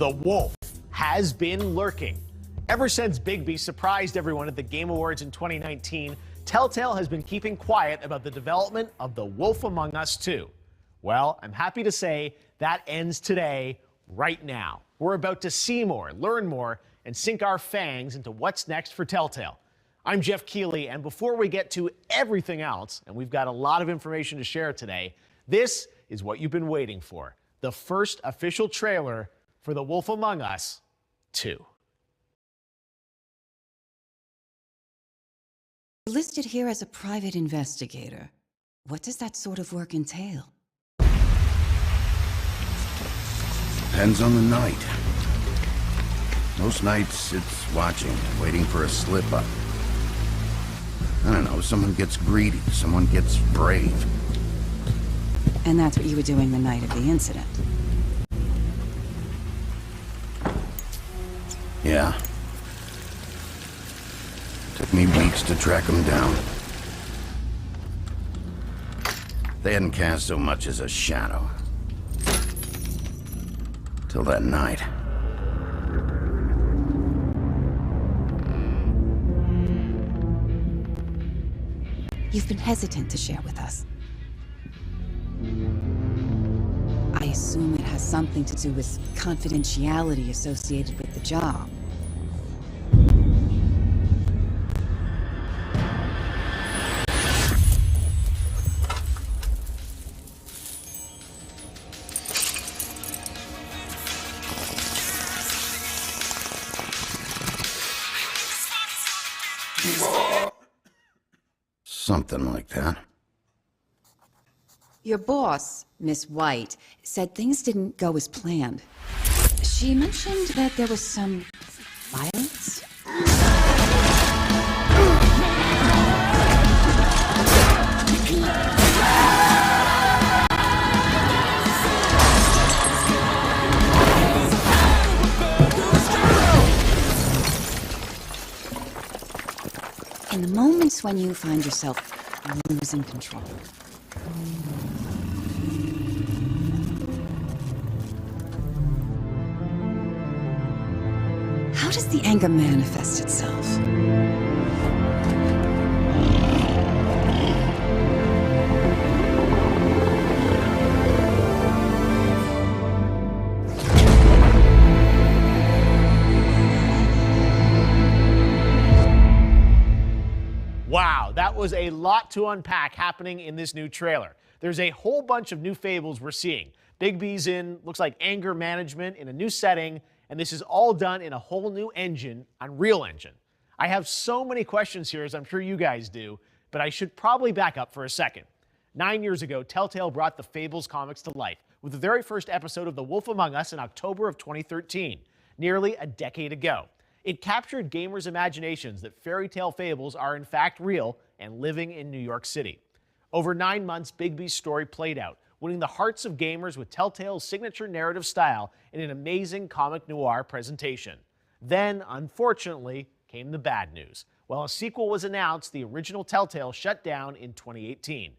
The wolf has been lurking. Ever since Bigby surprised everyone at the Game Awards in 2019, Telltale has been keeping quiet about the development of The Wolf Among Us 2. Well, I'm happy to say that ends today, right now. We're about to see more, learn more, and sink our fangs into what's next for Telltale. I'm Geoff Keighley, and before we get to everything else, and we've got a lot of information to share today, this is what you've been waiting for. The first official trailer for The Wolf Among Us 2. Listed here as a private investigator. What does that sort of work entail? Depends on the night. Most nights it's watching, waiting for a slip-up. I don't know, someone gets greedy, someone gets brave. And that's what you were doing the night of the incident. Yeah. Took me weeks to track them down. They hadn't cast so much as a shadow. Till that night. You've been hesitant to share with us. I assume it has something to do with confidentiality associated with the job. Something like that. Your boss, Miss White, said things didn't go as planned. She mentioned that there was some violence. In the moments when you find yourself losing control. How does the anger manifest itself? Wow, that was a lot to unpack happening in this new trailer. There's a whole bunch of new fables we're seeing. Bigby's in, looks like anger management in a new setting, and this is all done in a whole new engine, Unreal Engine. I have so many questions here, as I'm sure you guys do, but I should probably back up for a second. 9 years ago, Telltale brought the Fables comics to life with the very first episode of The Wolf Among Us in October of 2013, nearly a decade ago. It captured gamers' imaginations that fairy tale fables are in fact real and living in New York City. Over 9 months, Bigby's story played out, winning the hearts of gamers with Telltale's signature narrative style in an amazing comic noir presentation. Then, unfortunately, came the bad news. While a sequel was announced, the original Telltale shut down in 2018.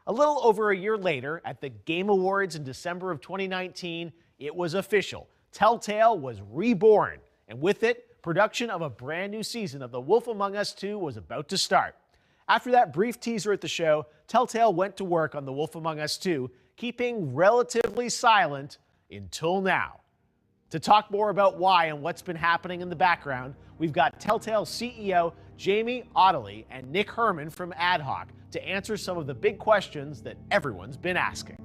A little over a year later, at the Game Awards in December of 2019, it was official. Telltale was reborn, and with it, production of a brand new season of The Wolf Among Us 2 was about to start. After that brief teaser at the show, Telltale went to work on The Wolf Among Us 2, keeping relatively silent until now. To talk more about why and what's been happening in the background, we've got Telltale CEO Jamie Ottley and Nick Herman from Ad Hoc to answer some of the big questions that everyone's been asking.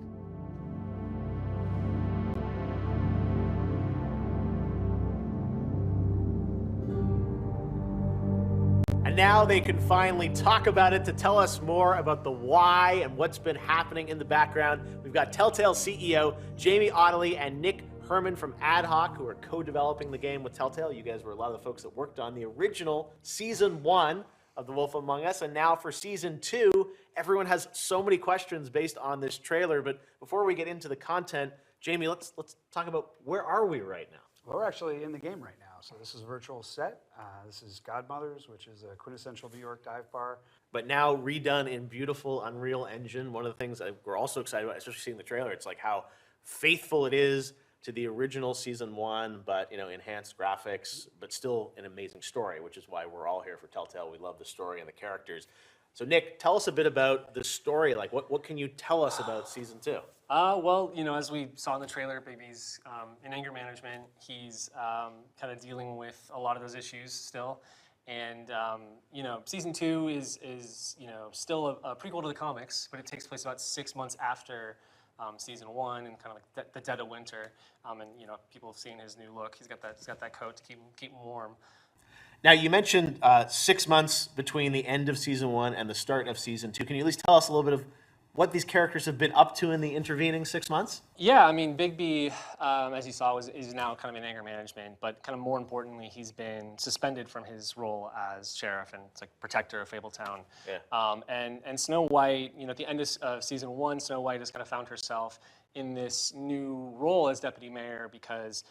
And now they can finally talk about it to tell us more about the why and what's been happening in the background. We've got Telltale CEO Jamie Ottley and Nick Herman from Ad Hoc, who are co-developing the game with Telltale. You guys were a lot of the folks that worked on the original Season 1 of The Wolf Among Us, and now for Season 2, everyone has so many questions based on this trailer. But before we get into the content, Jamie, let's talk about where are we right now? Well, we're actually in the game right now. So this is a virtual set. This is Godmothers, which is a quintessential New York dive bar. But now redone in beautiful Unreal Engine. One of the things that we're also excited about, especially seeing the trailer, it's like how faithful it is to the original season 1, but enhanced graphics, but still an amazing story, which is why we're all here for Telltale. We love the story and the characters. So Nick, tell us a bit about the story. Like, what can you tell us about season 2? Well, as we saw in the trailer, Bigby's in anger management. He's kind of dealing with a lot of those issues still. And, season 2 is still a prequel to the comics, but it takes place about 6 months after season 1 and kind of like the dead of winter. And, people have seen his new look. He's got that coat to keep him warm. Now, you mentioned 6 months between the end of season 1 and the start of season 2. Can you at least tell us a little bit of what these characters have been up to in the intervening 6 months? Yeah, I mean, Bigby, as you saw, is now kind of in anger management, but kind of more importantly, he's been suspended from his role as sheriff and it's like protector of Fabletown. Yeah. And Snow White, at the end of season 1, Snow White has kind of found herself in this new role as deputy mayor because,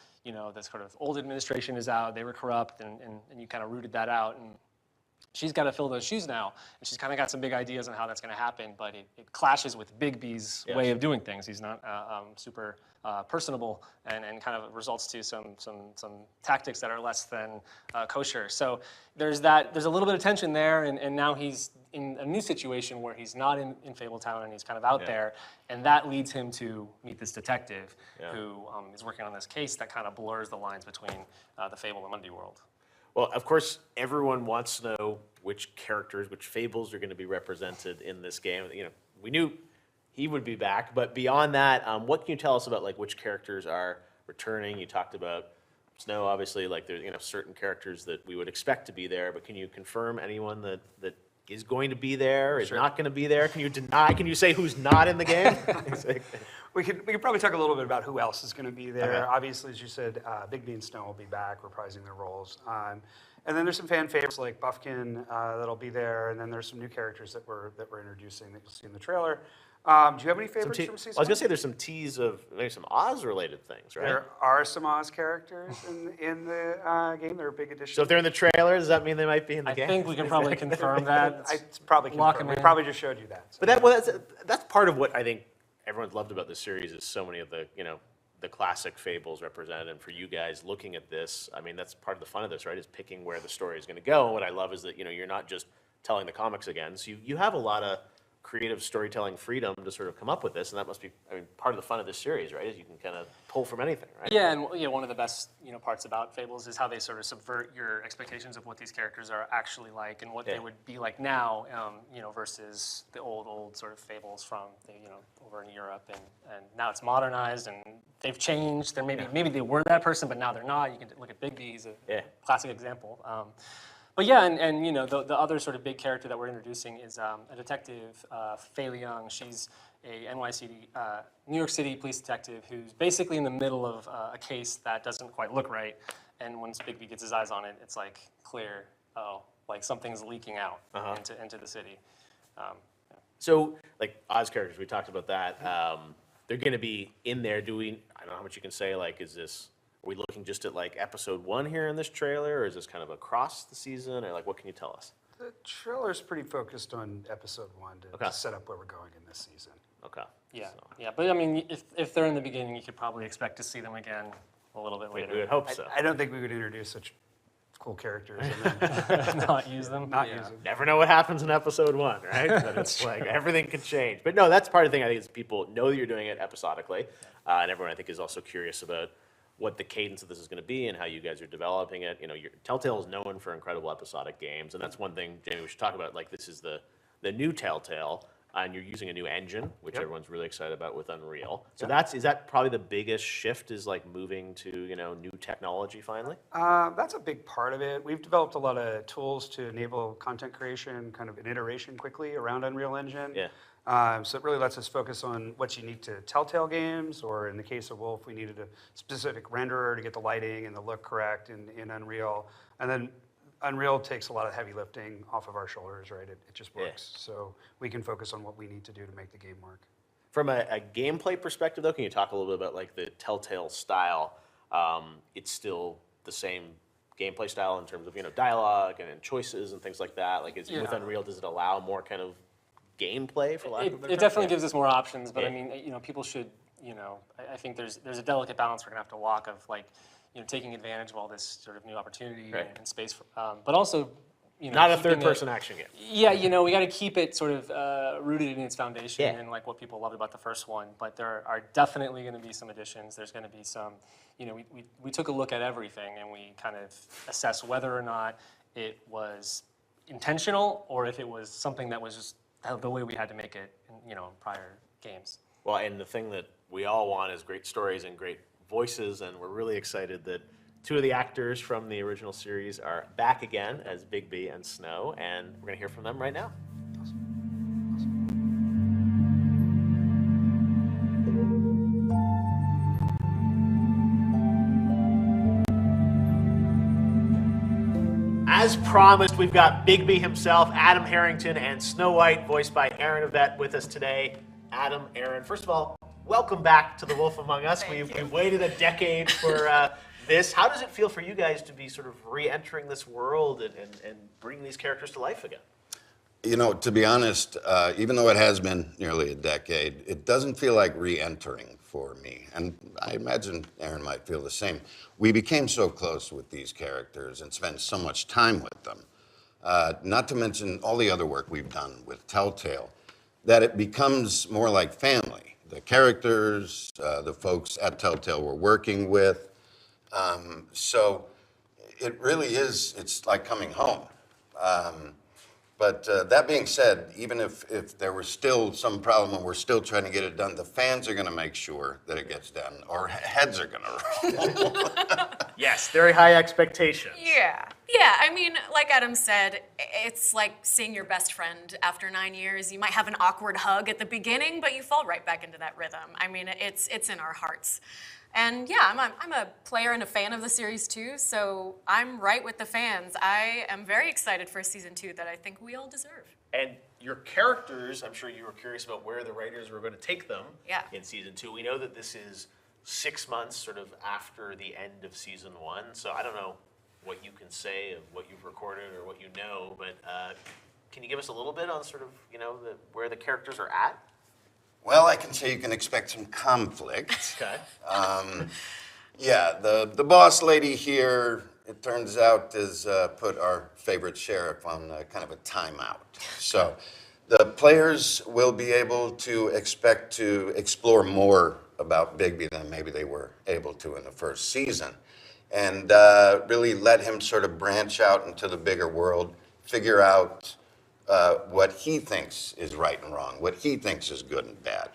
this sort of old administration is out, they were corrupt, and you kind of rooted that out. And she's got to fill those shoes now, and she's kind of got some big ideas on how that's going to happen, but it clashes with Bigby's way of doing things. He's not super personable, and kind of results to some tactics that are less than kosher. So there's a little bit of tension there, and now he's in a new situation where he's not in Fabletown and he's kind of out there, and that leads him to meet this detective who is working on this case that kind of blurs the lines between the Fable and Mundy world. Well, of course, everyone wants to know which characters, which fables are going to be represented in this game. We knew he would be back, but beyond that, what can you tell us about like which characters are returning? You talked about Snow, obviously, like there's certain characters that we would expect to be there, but can you confirm anyone that is going to be there, is not going to be there? Can you deny? Can you say who's not in the game? We could probably talk a little bit about who else is going to be there. Okay. Obviously, as you said, Bigby and Snow will be back, reprising their roles. And then there's some fan favorites like Buffkin that'll be there, and then there's some new characters that we're introducing that you'll see in the trailer. Do you have any favorites from season 1? I was going to say there's some tease of maybe some Oz-related things, right? There are some Oz characters in the game. They're a big addition. So if they're in the trailer, does that mean they might be in the game? I think we can probably confirm that. It's probably Lock confirmed. 'em We in. probably just showed you that. So. But that's part of what I think everyone's loved about this series is so many of the the classic fables represented. And for you guys looking at this, I mean that's part of the fun of this, right? Is picking where the story is going to go. And what I love is that you're not just telling the comics again. So you have a lot of creative storytelling freedom to sort of come up with this, and that must be, part of the fun of this series, right? Is you can kind of pull from anything, right? Yeah, and one of the best parts about Fables is how they sort of subvert your expectations of what these characters are actually like and what they would be like now, versus the old sort of Fables from over in Europe, and now it's modernized and they've changed. They're maybe they were that person, but now they're not. You can look at Bigby; he's a classic example. But yeah, and the other sort of big character that we're introducing is a detective, Faye Leung. She's a NYCD, New York City police detective who's basically in the middle of a case that doesn't quite look right. And once Bigby gets his eyes on it, it's like clear, like something's leaking out into the city. So, like Oz characters, we talked about that. They're going to be in there doing. I don't know how much you can say. Like, are we looking just at like episode 1 here in this trailer, or is this kind of across the season, or like what can you tell us? The trailer's pretty focused on episode 1 to set up where we're going in this season. Okay. Yeah, yeah. But I mean, if they're in the beginning, you could probably expect to see them again a little bit later. We would hope so. I don't think we would introduce such cool characters and then Not use them. use them. Never know what happens in episode 1, right? But it's like everything can change. But no, that's part of the thing. I think is people know that you're doing it episodically, and everyone I think is also curious about what the cadence of this is going to be and how you guys are developing it. Telltale is known for incredible episodic games, and that's one thing, Jamie, we should talk about. Like, this is the new Telltale, and you're using a new engine, which everyone's really excited about with Unreal. So is that probably the biggest shift, is like moving to new technology finally? That's a big part of it. We've developed a lot of tools to enable content creation, kind of an iteration quickly around Unreal Engine. Yeah. So it really lets us focus on what's unique to Telltale games, or in the case of Wolf, we needed a specific renderer to get the lighting and the look correct in Unreal. And then Unreal takes a lot of heavy lifting off of our shoulders, right? It just works. So we can focus on what we need to do to make the game work. From a gameplay perspective, though, can you talk a little bit about like the Telltale style? It's still the same gameplay style in terms of dialogue and choices and things like that. Like, with Unreal, does it allow more kind of gameplay, for lack of a better term? It definitely gives us more options, but I mean, people should I think there's a delicate balance we're gonna have to walk of like, taking advantage of all this sort of new opportunity and space, but also, Not a keeping third-person action game. Yeah, we got to keep it sort of rooted in its foundation and like what people loved about the first one. But there are definitely going to be some additions. There's going to be some, we took a look at everything and we kind of assessed whether or not it was intentional or if it was something that was just the way we had to make it in prior games. Well, and the thing that we all want is great stories and great voices, and we're really excited that two of the actors from the original series are back again as Bigby and Snow, and we're going to hear from them right now. As promised, we've got Bigby himself, Adam Harrington, and Snow White, voiced by Aaron Yvette, with us today. Adam, Aaron, first of all, welcome back to The Wolf Among Us. We've waited a decade for this. How does it feel for you guys to be sort of re-entering this world and bringing these characters to life again? To be honest, even though it has been nearly a decade, it doesn't feel like re-entering for me. And I imagine Aaron might feel the same. We became so close with these characters and spent so much time with them, not to mention all the other work we've done with Telltale, that it becomes more like family. The characters, the folks at Telltale we're working with. So it really is, it's like coming home. But that being said, even if there was still some problem and we're still trying to get it done, the fans are going to make sure that it gets done, or heads are going to roll. Yes, very high expectations. Yeah. I mean, like Adam said, it's like seeing your best friend after 9 years. You might have an awkward hug at the beginning, but you fall right back into that rhythm. I mean, it's in our hearts. And yeah, I'm a player and a fan of the series too, so I'm right with the fans. I am very excited for season 2 that I think we all deserve. And your characters, I'm sure you were curious about where the writers were going to take them in season 2. We know that this is 6 months sort of after the end of season 1, so I don't know what you can say of what you've recorded or what you know, but can you give us a little bit on sort of, where the characters are at? Well, I can say you can expect some conflict. Okay. The boss lady here, it turns out, has put our favorite sheriff on kind of a timeout. So the players will be able to expect to explore more about Bigby than maybe they were able to in the first season. And really let him sort of branch out into the bigger world, figure out what he thinks is right and wrong, what he thinks is good and bad.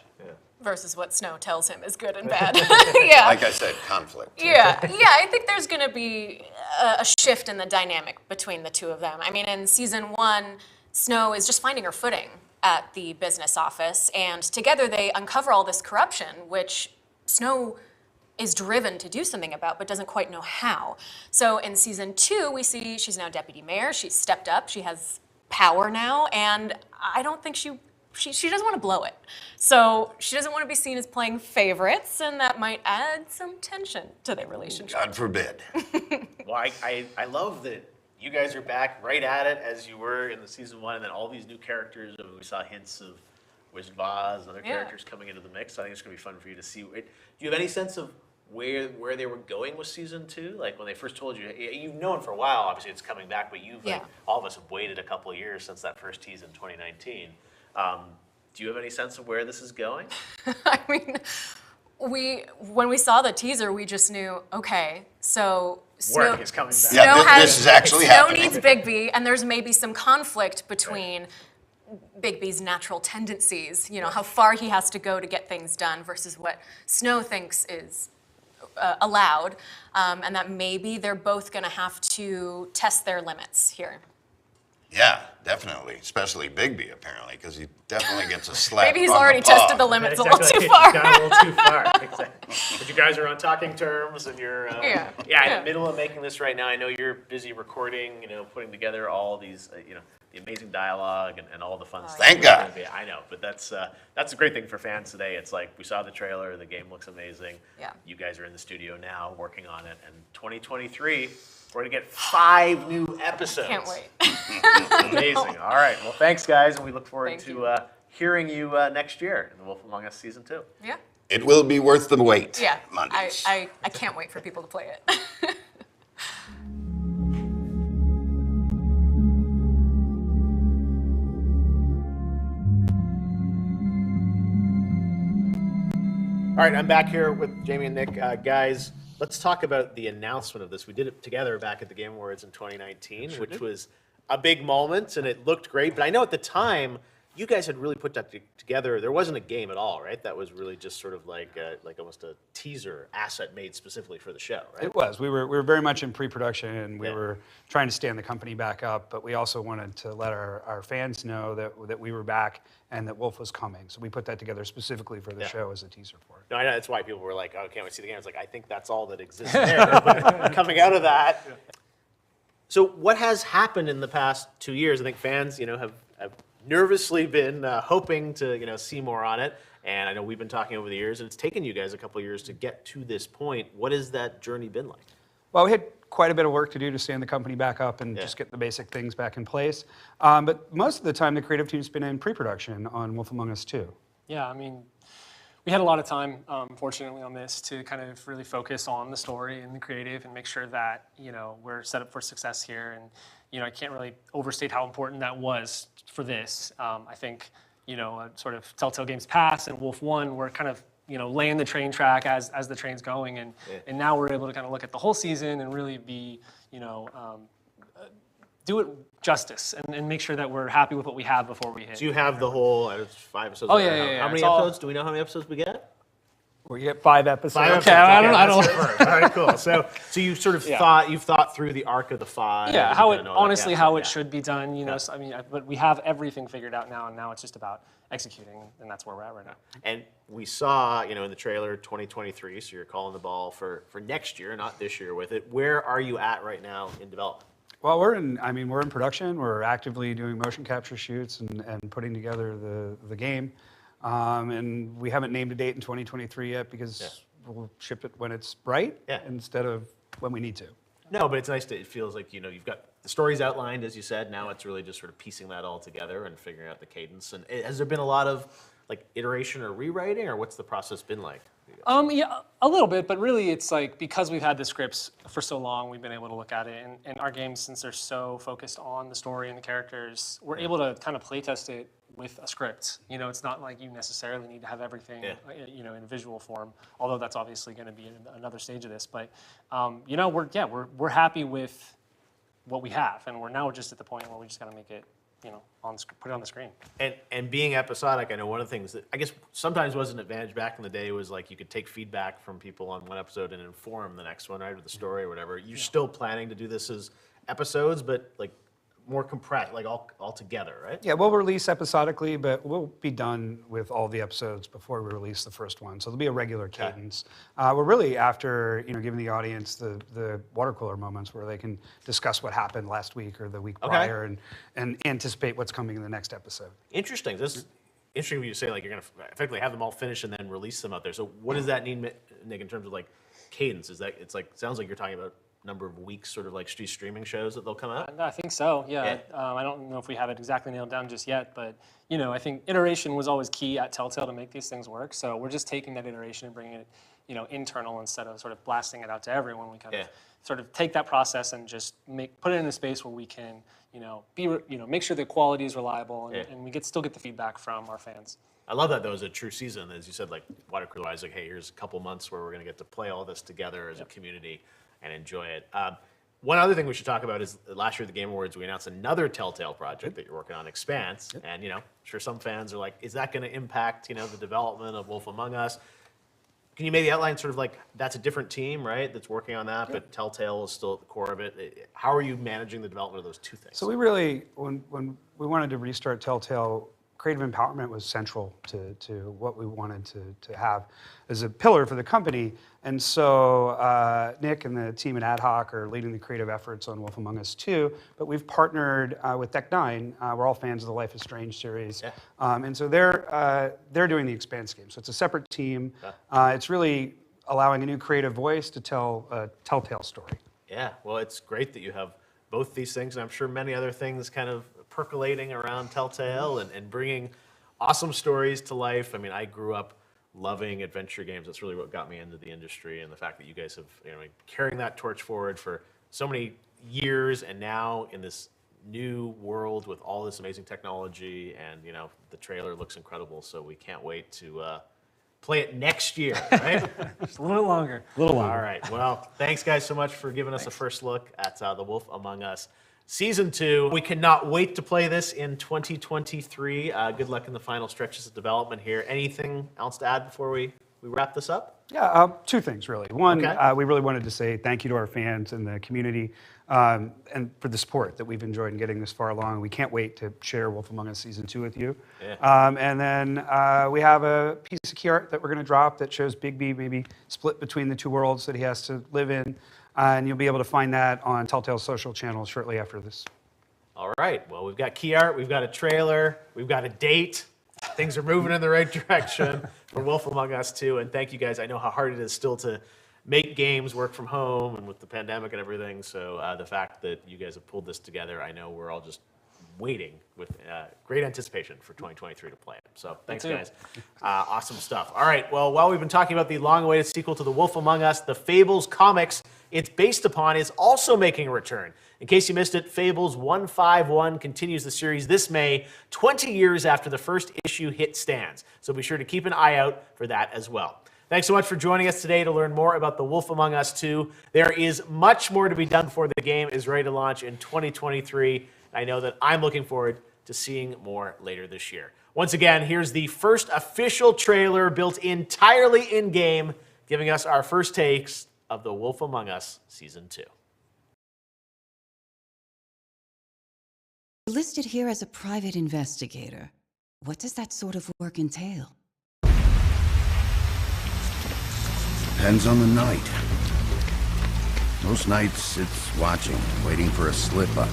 Versus what Snow tells him is good and bad. Yeah. Like I said, conflict. Yeah, I think there's going to be a shift in the dynamic between the two of them. I mean, in season 1, Snow is just finding her footing at the business office, and together they uncover all this corruption, which Snow is driven to do something about, but doesn't quite know how. So in season 2, we see she's now deputy mayor. She's stepped up. She has power now, and I don't think she doesn't want to blow it. So she doesn't want to be seen as playing favorites, and that might add some tension to their relationship. God forbid. Well, I love that you guys are back right at it as you were in the season 1, and then all these new characters. I mean, we saw hints of Wizard of Oz and other characters coming into the mix. So I think it's going to be fun for you to see. Do you have any sense of where they were going with season 2? Like when they first told you, you've known for a while, obviously it's coming back, but all of us have waited a couple of years since that first tease in 2019. Do you have any sense of where this is going? I mean, when we saw the teaser, we just knew, okay, so Snow is coming back. This is actually happening. Snow needs Bigby, and there's maybe some conflict between Bigby's natural tendencies, how far he has to go to get things done versus what Snow thinks is allowed, and that maybe they're both going to have to test their limits here. Yeah, definitely, especially Bigby apparently, because he definitely gets a slap. Maybe he's on already the paw. tested the limits a little too far. Gone a little too far. Exactly. But you guys are on talking terms, and you're in the middle of making this right now. I know you're busy recording, putting together all these, the amazing dialogue and all the fun stuff. Thank God. I know, but that's a great thing for fans today. It's like we saw the trailer, the game looks amazing. Yeah. You guys are in the studio now working on it, and 2023. We're going to get 5 new episodes. Can't wait. Amazing. All right. Well, thanks, guys, and we look forward to hearing you next year in The Wolf Among Us Season 2. Yeah. It will be worth the wait. Yeah, Mondays. I can't wait for people to play it. All right, I'm back here with Jamie and Nick. Guys, let's talk about the announcement of this. We did it together back at the Game Awards in 2019, which was a big moment, and it looked great. But I know at the time, you guys had really put that together. There wasn't a game at all, right? That was really just sort of like almost a teaser asset made specifically for the show, right? It was. We were very much in pre-production, and we were trying to stand the company back up, but we also wanted to let our fans know that we were back and that Wolf was coming. So we put that together specifically for the show as a teaser for it. No, I know that's why people were like, "Oh, can't we see the game?" It's like I think that's all that exists there. But coming out of that, so what has happened in the past 2 years? I think fans, have nervously been hoping to, see more on it. And I know we've been talking over the years, and it's taken you guys a couple of years to get to this point. What has that journey been like? Well, we had quite a bit of work to do to stand the company back up and just get the basic things back in place. But most of the time, the creative team's been in pre-production on Wolf Among Us 2. Yeah, I mean, we had a lot of time, fortunately, on this to kind of really focus on the story and the creative and make sure that, we're set up for success here. And, I can't really overstate how important that was for this. I think, sort of Telltale Games Pass and Wolf 1 were kind of, laying the train track as the train's going. And now we're able to kind of look at the whole season and really be, do it justice and make sure that we're happy with what we have before we hit. So you have the whole 5 episodes. Oh, yeah. How many episodes? Do we know how many episodes we get? We get 5 episodes. 5 episodes. Okay, I don't All right, cool. So you sort of you've thought through the arc of the 5. Yeah, how it should be done. So, but we have everything figured out now, and now it's just about executing, and that's where we're at right now. And we saw, in the trailer 2023, so you're calling the ball for next year, not this year with it. Where are you at right now in development? Well, we're in production. We're actively doing motion capture shoots and putting together the game. And we haven't named a date in 2023 yet because we'll ship it when it's right instead of when we need to. No, but it's nice it feels like, you've got the stories outlined, as you said. Now it's really just sort of piecing that all together and figuring out the cadence. And has there been a lot of iteration or rewriting, or what's the process been like? Yeah, a little bit, but really it's like because we've had the scripts for so long, we've been able to look at it. And our games, since they're so focused on the story and the characters, we're able to kind of play test it with a script. It's not like you necessarily need to have everything, in visual form, although that's obviously going to be another stage of this. But, we're happy with what we have, and we're now just at the point where we just got to make it, put it on the screen. And being episodic, I know one of the things that I guess sometimes was an advantage back in the day was you could take feedback from people on one episode and inform the next one, right, or the story or whatever. You're still planning to do this as episodes, but more compressed, all together, right? Yeah, we'll release episodically, but we'll be done with all the episodes before we release the first one. So there'll be a regular cadence. We're really after, giving the audience the water cooler moments where they can discuss what happened last week or the week prior and anticipate what's coming in the next episode. Interesting. This is interesting when you say you're going to effectively have them all finished and then release them out there. So what does that mean, Nick, in terms of cadence? Is that sounds like you're talking about number of weeks, sort of streaming shows that they'll come out? I think so, yeah. I don't know if we have it exactly nailed down just yet, but I think iteration was always key at Telltale to make these things work. So we're just taking that iteration and bringing it, internal instead of sort of blasting it out to everyone. We kind of sort of take that process and just put it in a space where we can, make sure the quality is reliable and we still get the feedback from our fans. I love that, though, as a true season. As you said, water cooler-wise, hey, here's a couple months where we're going to get to play all this together as a community and enjoy it. One other thing we should talk about is last year at the Game Awards, we announced another Telltale project that you're working on, Expanse. And, I'm sure some fans are like, is that going to impact, the development of Wolf Among Us? Can you maybe outline sort of that's a different team, right, that's working on that, but Telltale is still at the core of it. How are you managing the development of those two things? So we really, when we wanted to restart Telltale, creative empowerment was central to what we wanted to have as a pillar for the company. And so Nick and the team at Ad Hoc are leading the creative efforts on Wolf Among Us 2, but we've partnered with Deck 9. We're all fans of the Life is Strange series. And so they're doing the Expanse game. So it's a separate team. It's really allowing a new creative voice to tell a Telltale story. Yeah, well, it's great that you have both these things, and I'm sure many other things kind of percolating around Telltale and bringing awesome stories to life. I mean, I grew up loving adventure games. That's really what got me into the industry, and the fact that you guys have carrying that torch forward for so many years, and now in this new world with all this amazing technology, and the trailer looks incredible. So we can't wait to play it next year, right? Just a little longer. All right. Well, thanks guys so much for giving us a first look at The Wolf Among Us Season 2. We cannot wait to play this in 2023. Good luck in the final stretches of development here. Anything else to add before we wrap this up? Yeah, two things really. One, Okay. we really wanted to say thank you to our fans and the community, and for the support that we've enjoyed in getting this far along. We can't wait to share Wolf Among Us Season 2 with you. Yeah. And then we have a piece of key art that we're going to drop that shows Bigby maybe split between the two worlds that he has to live in. And you'll be able to find that on Telltale's social channels shortly after this. All right. Well, we've got key art, we've got a trailer, we've got a date. Things are moving in the right direction for Wolf Among Us 2. And thank you guys. I know how hard it is still to make games work from home and with the pandemic and everything. So the fact that you guys have pulled this together, I know we're all just waiting with great anticipation for 2023 to play it. So thanks, guys. Awesome stuff. All right. Well, while we've been talking about the long-awaited sequel to The Wolf Among Us, the Fables comics it's based upon is also making a return. In case you missed it, Fables 151 continues the series this May, 20 years after the first issue hit stands. So be sure to keep an eye out for that as well. Thanks so much for joining us today to learn more about The Wolf Among Us 2. There is much more to be done before the game is ready to launch in 2023. I know that I'm looking forward to seeing more later this year. Once again, here's the first official trailer built entirely in-game, giving us our first takes of The Wolf Among Us Season 2. You're listed here as a private investigator. What does that sort of work entail? Depends on the night. Most nights it's watching, waiting for a slip-up.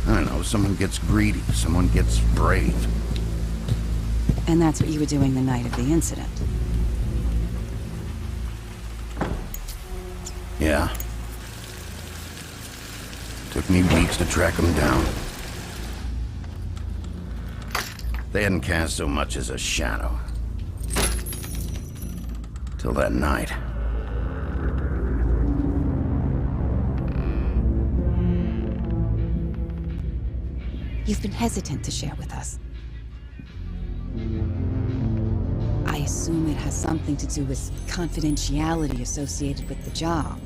I don't know, someone gets greedy, someone gets brave. And that's what you were doing the night of the incident. Yeah. Took me weeks to track them down. They hadn't cast so much as a shadow. Till that night. You've been hesitant to share with us. I assume it has something to do with confidentiality associated with the job.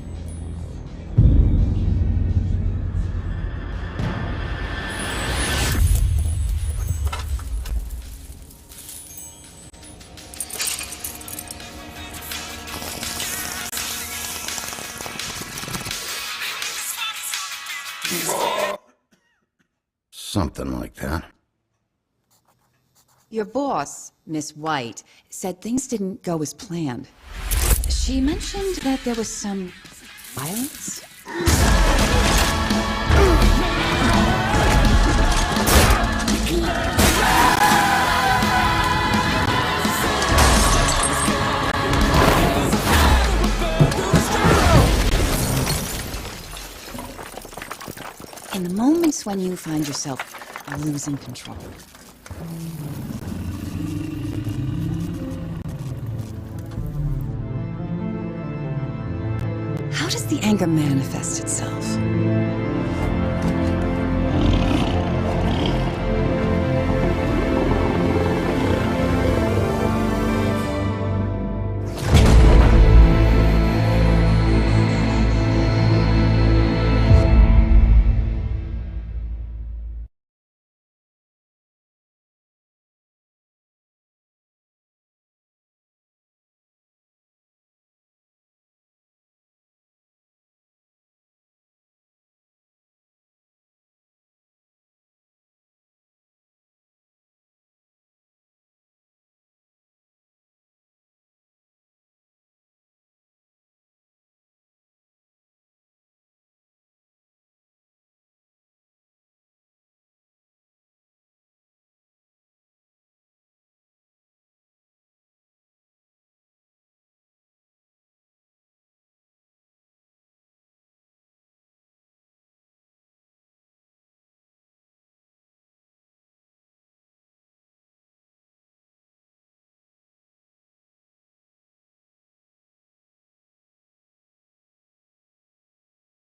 Something like that. Your boss, Miss White, said things didn't go as planned. She mentioned that there was some violence. In the moments when you find yourself losing control. How does the anger manifest itself?